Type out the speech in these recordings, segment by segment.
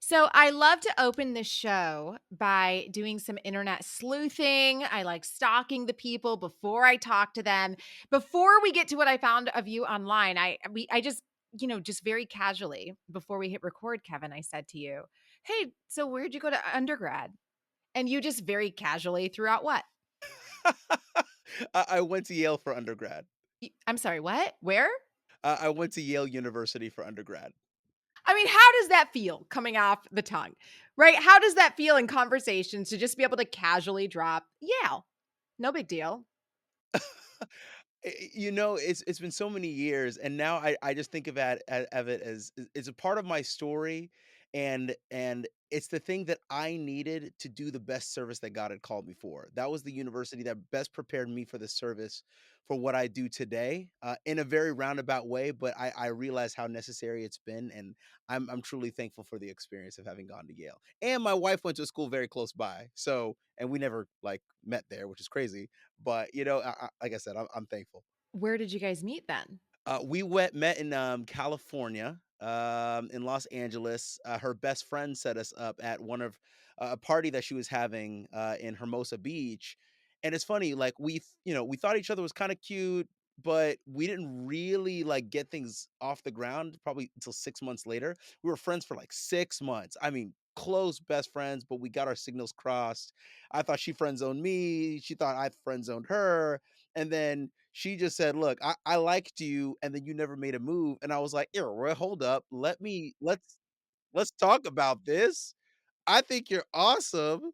So I love to open the show by doing some internet sleuthing. I like stalking the people before I talk to them. Before we get to what I found of you online, I just, just very casually before we hit record, Kevin, I said to you, "Hey, so where'd you go to undergrad?" And you just very casually threw out what? I went to Yale for undergrad. I'm sorry, what? Where? I went to Yale University for undergrad. I mean, how does that feel coming off the tongue, right? How does that feel in conversations to just be able to casually drop, "Yeah, no big deal." It's been so many years, and now I just think of it as it's a part of my story, and it's the thing that I needed to do the best service that God had called me for. That was the university that best prepared me for the service for what I do today, in a very roundabout way. But I realize how necessary it's been, and I'm truly thankful for the experience of having gone to Yale. And my wife went to a school very close by, so and we never like met there, which is crazy. But like I said, I'm thankful. Where did you guys meet then? We met in California, in Los Angeles. Her best friend set us up at one of a party that she was having in Hermosa Beach, and it's funny. Like we thought each other was kind of cute, but we didn't really like get things off the ground probably until 6 months later. We were friends for like 6 months. I mean, close best friends, but we got our signals crossed. I thought she friend zoned me. She thought I friend zoned her, and then she just said, "Look, I liked you, and then you never made a move." And I was like, "Here, well, hold up. Let's talk about this. I think you're awesome.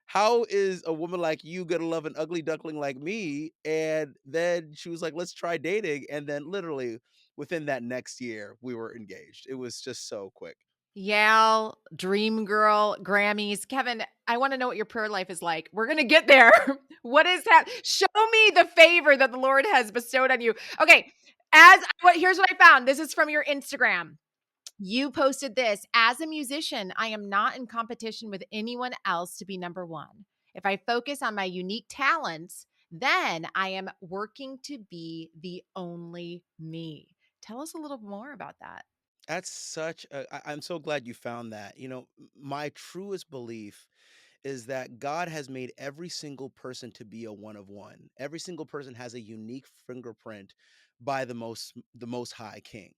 How is a woman like you gonna love an ugly duckling like me?" And then she was like, "Let's try dating." And then literally within that next year, we were engaged. It was just so quick. Yale, dream girl, Grammys. Kevin, I wanna know what your prayer life is like. We're gonna get there. What is that? Show me the favor that the Lord has bestowed on you. Okay, here's what I found. This is from your Instagram. You posted this, "As a musician, I am not in competition with anyone else to be number 1. If I focus on my unique talents, then I am working to be the only me." Tell us a little more about that. That's such a I'm so glad you found that. My truest belief is that God has made every single person to be a one of one. Every single person has a unique fingerprint by the most high king.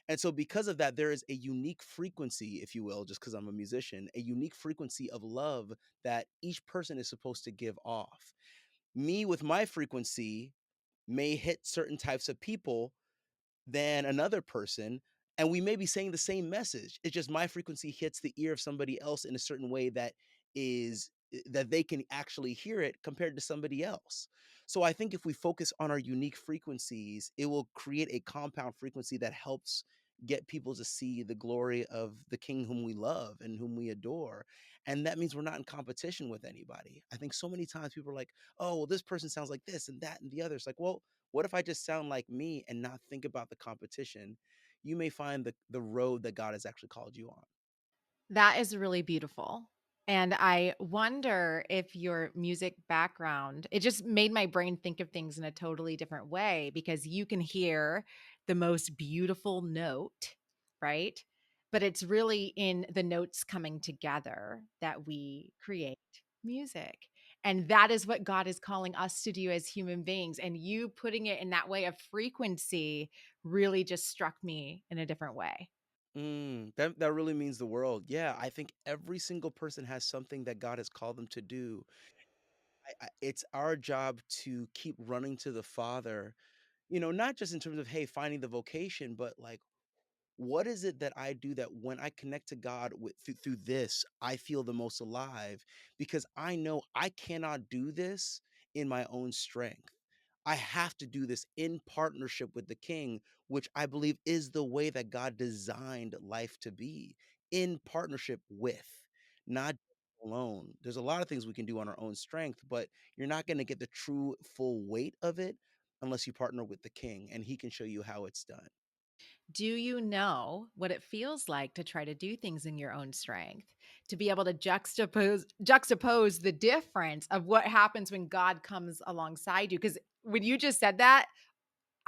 And so because of that, there is a unique frequency, if you will, just because I'm a musician, a unique frequency of love that each person is supposed to give off. Me with my frequency may hit certain types of people than another person, and we may be saying the same message. It's just my frequency hits the ear of somebody else in a certain way that they can actually hear it compared to somebody else. So I think if we focus on our unique frequencies, it will create a compound frequency that helps get people to see the glory of the king whom we love and whom we adore. And that means we're not in competition with anybody. I think so many times people are like, "Oh, well, this person sounds like this and that and the other." It's like, well, what if I just sound like me and not think about the competition? You may find the road that God has actually called you on. That is really beautiful. And I wonder if your music background, it just made my brain think of things in a totally different way because you can hear the most beautiful note, right? But it's really in the notes coming together that we create music. And that is what God is calling us to do as human beings. And you putting it in that way of frequency really just struck me in a different way. That really means the world. Yeah, I think every single person has something that God has called them to do. It's our job to keep running to the Father, not just in terms of, hey, finding the vocation, but like, what is it that I do that when I connect to God through this, I feel the most alive? Because I know I cannot do this in my own strength. I have to do this in partnership with the King, which I believe is the way that God designed life to be, in partnership with, not alone. There's a lot of things we can do on our own strength, but you're not going to get the true full weight of it unless you partner with the King, and He can show you how it's done. Do you know what it feels like to try to do things in your own strength? To be able to juxtapose the difference of what happens when God comes alongside you? Because when you just said that,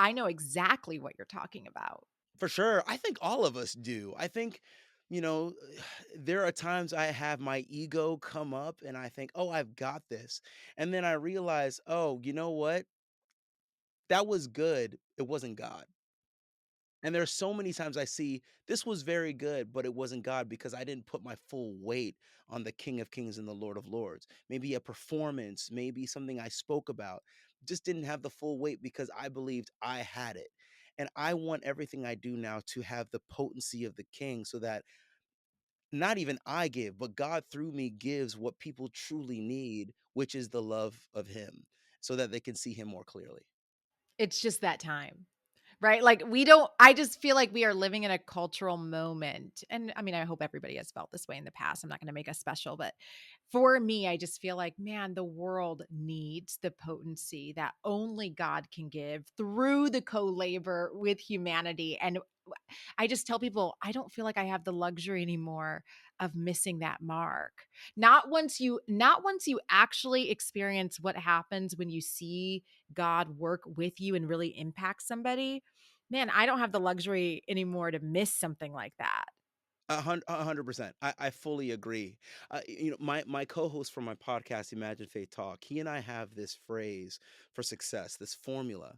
I know exactly what you're talking about. For sure. I think all of us do. I think You know, there are times I have my ego come up and I think, "Oh, I've got this." And then I realize, "Oh, you know what? That was good. It wasn't God." And there's so many times I see this was very good, but it wasn't God because I didn't put my full weight on the King of Kings and the Lord of Lords. Maybe a performance, maybe something I spoke about just didn't have the full weight because I believed I had it. And I want everything I do now to have the potency of the King so that not even I give, but God through me gives what people truly need, which is the love of Him so that they can see Him more clearly. It's just that time. Right? Like, we don't I just feel like we are living in a cultural moment, and, I mean, I hope everybody has felt this way in the past, I'm not gonna make us special, but for me, I just feel like, man, the world needs the potency that only God can give through the co-labor with humanity, and I just tell people, I don't feel like I have the luxury anymore of missing that mark. Not once you actually experience what happens when you see God work with you and really impact somebody. Man, I don't have the luxury anymore to miss something like that. 100%. I fully agree. My co-host for my podcast, Imagine Faith Talk, he and I have this phrase for success, this formula,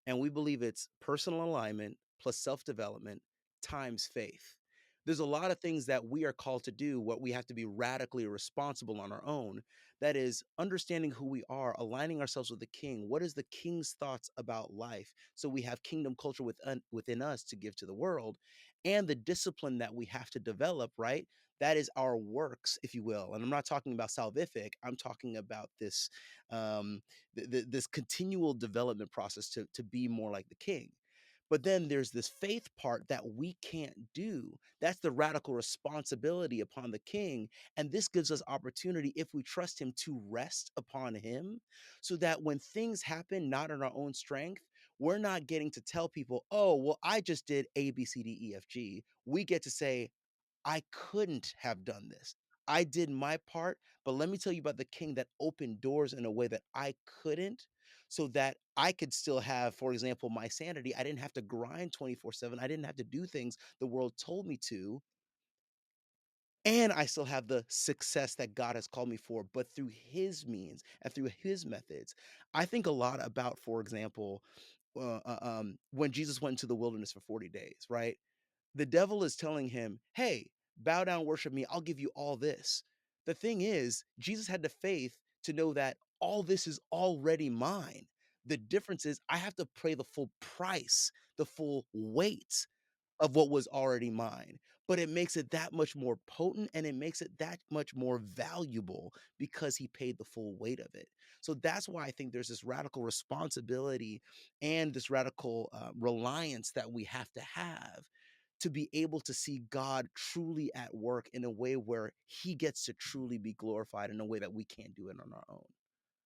and we believe it's personal alignment plus self-development times faith. There's a lot of things that we are called to do, what we have to be radically responsible on our own. That is understanding who we are, aligning ourselves with the King. What is the King's thoughts about life? So we have kingdom culture within us to give to the world and the discipline that we have to develop, right? That is our works, if you will. And I'm not talking about salvific. I'm talking about this this continual development process to be more like the King. But then there's this faith part that we can't do. That's the radical responsibility upon the King. And this gives us opportunity, if we trust Him, to rest upon Him so that when things happen, not in our own strength, we're not getting to tell people, oh, well, I just did A, B, C, D, E, F, G. We get to say, I couldn't have done this. I did my part, but let me tell you about the King that opened doors in a way that I couldn't, so that I could still have, for example, my sanity. I didn't have to grind 24/7. I didn't have to do things the world told me to. And I still have the success that God has called me for, but through His means and through His methods. I think a lot about, for example, when Jesus went into the wilderness for 40 days, right? The devil is telling him, hey, bow down, worship me. I'll give you all this. The thing is, Jesus had the faith to know that all this is already mine. The difference is, I have to pay the full price, the full weight of what was already mine. But it makes it that much more potent and it makes it that much more valuable because he paid the full weight of it. So that's why I think there's this radical responsibility and this radical reliance that we have to be able to see God truly at work in a way where he gets to truly be glorified in a way that we can't do it on our own.